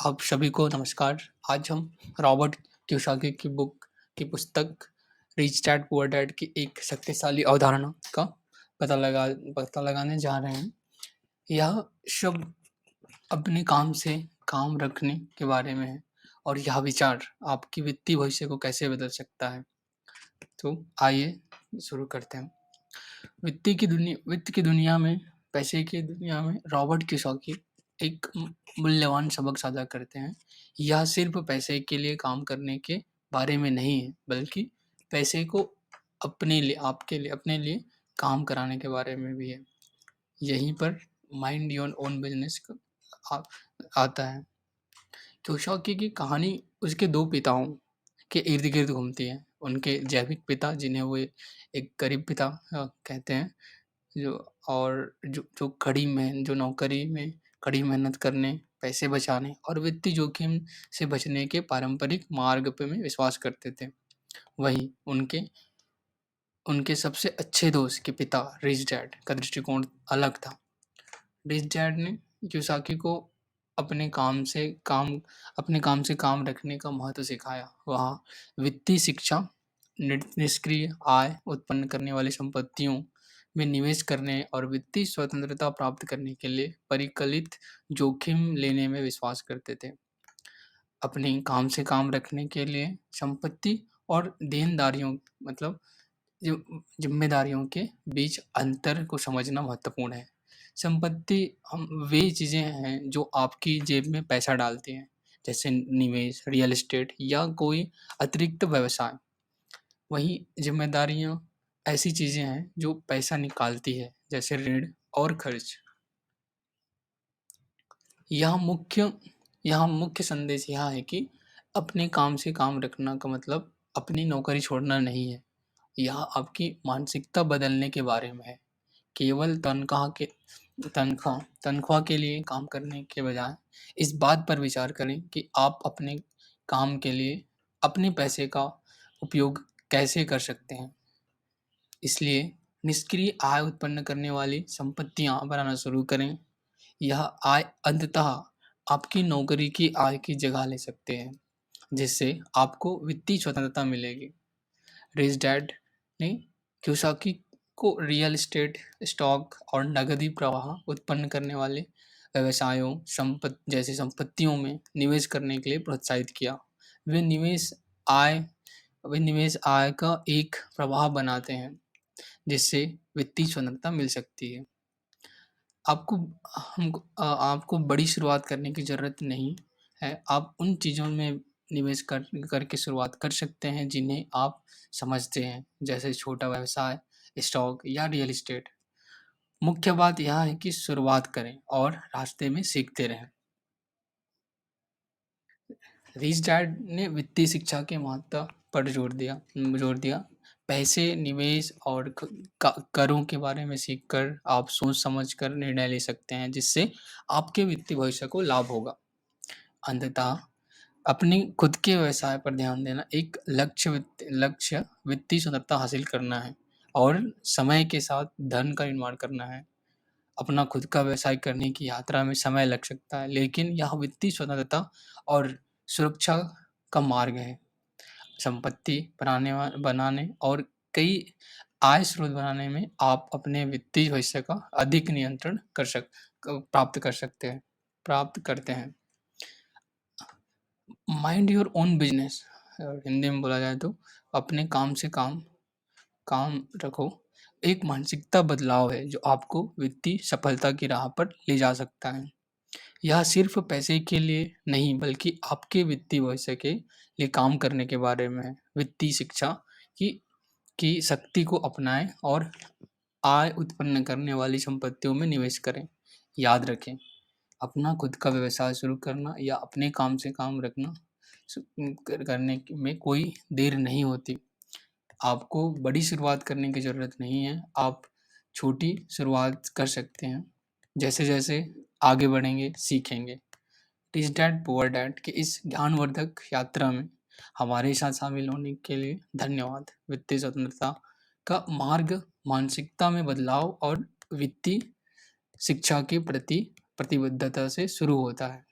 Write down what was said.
आप सभी को नमस्कार। आज हम रॉबर्ट कियोसाकी की बुक की पुस्तक रिच डैड पुअर डैड की एक शक्तिशाली अवधारणा का पता लगाने जा रहे हैं। यह शब्द अपने काम से काम रखने के बारे में है और यह विचार आपकी वित्तीय भविष्य को कैसे बदल सकता है। तो आइए शुरू करते हैं। वित्त की दुनिया में, पैसे की दुनिया में रॉबर्ट कियोसाकी एक मूल्यवान सबक साझा करते हैं। यह सिर्फ पैसे के लिए काम करने के बारे में नहीं है, बल्कि पैसे को अपने लिए, आपके लिए, अपने लिए काम कराने के बारे में भी है। यहीं पर माइंड योर ओन बिजनेस आता है। कियोसाकी की कहानी उसके दो पिताओं के इर्द गिर्द घूमती है। उनके जैविक पिता, जिन्हें वो एक गरीब पिता कहते हैं, जो जो जो नौकरी में कड़ी मेहनत करने, पैसे बचाने और वित्तीय जोखिम से बचने के पारंपरिक मार्ग पे में विश्वास करते थे। वहीं उनके उनके सबसे अच्छे दोस्त के पिता रिच डैड का दृष्टिकोण अलग था। रिच डैड ने कियोसाकी को अपने काम से काम अपने काम से काम रखने का महत्व सिखाया। वहाँ वित्तीय शिक्षा, निष्क्रिय आय उत्पन्न करने वाली संपत्तियों में निवेश करने और वित्तीय स्वतंत्रता प्राप्त करने के लिए परिकलित जोखिम लेने में विश्वास करते थे। अपने काम से काम रखने के लिए संपत्ति और देनदारियों, मतलब जिम्मेदारियों के बीच अंतर को समझना महत्वपूर्ण है। संपत्ति हम वे चीज़ें हैं जो आपकी जेब में पैसा डालती हैं, जैसे निवेश, रियल एस्टेट या कोई अतिरिक्त व्यवसाय। वहीं जिम्मेदारियां ऐसी चीज़ें हैं जो पैसा निकालती है, जैसे ऋण और खर्च। यह मुख्य यहाँ मुख्य संदेश यह है कि अपने काम से काम रखना का मतलब अपनी नौकरी छोड़ना नहीं है। यह आपकी मानसिकता बदलने के बारे में है। केवल तनख्वाह के लिए काम करने के बजाय इस बात पर विचार करें कि आप अपने काम के लिए अपने पैसे का उपयोग कैसे कर सकते हैं। इसलिए निष्क्रिय आय उत्पन्न करने वाली संपत्तियां बनाना शुरू करें। यह आय अंततः आपकी नौकरी की आय की जगह ले सकते हैं, जिससे आपको वित्तीय स्वतंत्रता मिलेगी। रिच डैड ने कियोसाकी को रियल एस्टेट, स्टॉक और नकदी प्रवाह उत्पन्न करने वाले व्यवसायों जैसी संपत्तियों में निवेश करने के लिए प्रोत्साहित किया। वे निवेश आय वे निवेश आय का एक प्रवाह बनाते हैं, जिससे वित्तीय स्वतंत्रता मिल सकती है। आपको बड़ी शुरुआत करने की ज़रूरत नहीं है। आप उन चीज़ों में निवेश करके शुरुआत कर सकते हैं जिन्हें आप समझते हैं, जैसे छोटा व्यवसाय, स्टॉक या रियल एस्टेट। मुख्य बात यह है कि शुरुआत करें और रास्ते में सीखते रहें। रिच डैड ने वित्तीय शिक्षा के महत्व पर जोर दिया। पैसे, निवेश और करों के बारे में सीखकर आप सोच समझकर निर्णय ले सकते हैं, जिससे आपके वित्तीय भविष्य को लाभ होगा। अंततः अपनी खुद के व्यवसाय पर ध्यान देना एक लक्ष्य वित्तीय स्वतंत्रता हासिल करना है और समय के साथ धन का निर्माण करना है। अपना खुद का व्यवसाय करने की यात्रा में समय लग सकता है, लेकिन यह वित्तीय स्वतंत्रता और सुरक्षा का मार्ग है। संपत्ति बनाने और कई आय स्रोत बनाने में आप अपने वित्तीय भविष्य का अधिक नियंत्रण प्राप्त करते हैं। Mind your own business, Hindi में बोला जाए तो अपने काम से काम रखो, एक मानसिकता बदलाव है जो आपको वित्तीय सफलता की राह पर ले जा सकता है। यह सिर्फ पैसे के लिए नहीं, बल्कि आपके वित्तीय भविष्य के लिए काम करने के बारे में है। वित्तीय शिक्षा की की शक्ति को अपनाएं और आय उत्पन्न करने वाली संपत्तियों में निवेश करें। याद रखें, अपना खुद का व्यवसाय शुरू करना या अपने काम से काम रखना करने में कोई देर नहीं होती। आपको बड़ी शुरुआत करने की ज़रूरत नहीं है। आप छोटी शुरुआत कर सकते हैं। जैसे-जैसे आगे बढ़ेंगे, सीखेंगे। रिच डैड पुअर डैड की इस ज्ञानवर्धक यात्रा में हमारे साथ शामिल होने के लिए धन्यवाद। वित्तीय स्वतंत्रता का मार्ग मानसिकता में बदलाव और वित्तीय शिक्षा के प्रति प्रतिबद्धता से शुरू होता है।